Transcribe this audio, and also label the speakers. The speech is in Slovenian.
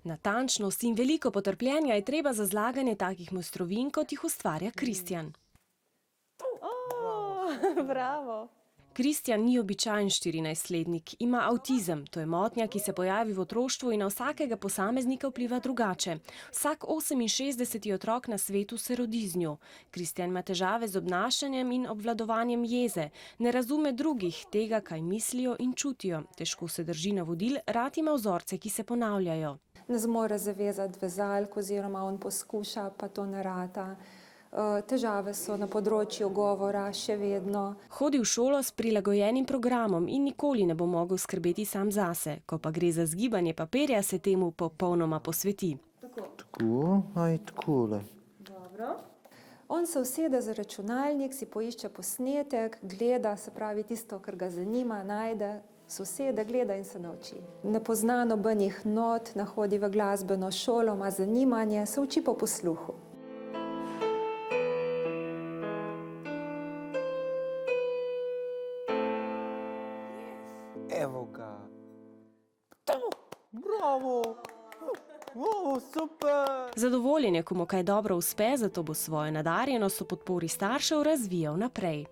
Speaker 1: Natančnost in veliko potrpljenja je treba za zlaganje takih mojstrovin, kot jih ustvarja Kristjan.
Speaker 2: Bravo.
Speaker 1: Kristjan ni običajen 14-letnik, ima avtizem, to je motnja, ki se pojavi v otroštvu in na vsakega posameznika vpliva drugače. Vsak 68. otrok na svetu se rodi z njo. Kristjan ima težave z obnašanjem in obvladovanjem jeze, ne razume drugih, tega, kaj mislijo in čutijo. Težko se drži navodil, rad ima vzorce, ki se ponavljajo.
Speaker 3: Ne zmore zavezati vezalk oziroma on poskuša, pa to ne rata. Težave so na področju govora še vedno.
Speaker 1: Hodi v šolo s prilagojenim programom in nikoli ne bo mogel skrbeti sam zase. Ko pa gre za zgibanje papirja, se temu popolnoma posveti.
Speaker 4: Tako, aj takole.
Speaker 2: Dobro.
Speaker 3: On se usede za računalnik, si poišče posnetek, gleda, se pravi tisto, kar ga zanima, najde, se usede, gleda in se nauči. Ne pozna nobenih not, ne hodi v glasbeno šolo, ima zanimanje, se uči po posluhu.
Speaker 4: Evo ga. Bravo! Wow, super!
Speaker 1: Zadovoljen je, ko mu kaj dobro uspe, zato bo svojo nadarjenost v podpori staršev razvijal naprej.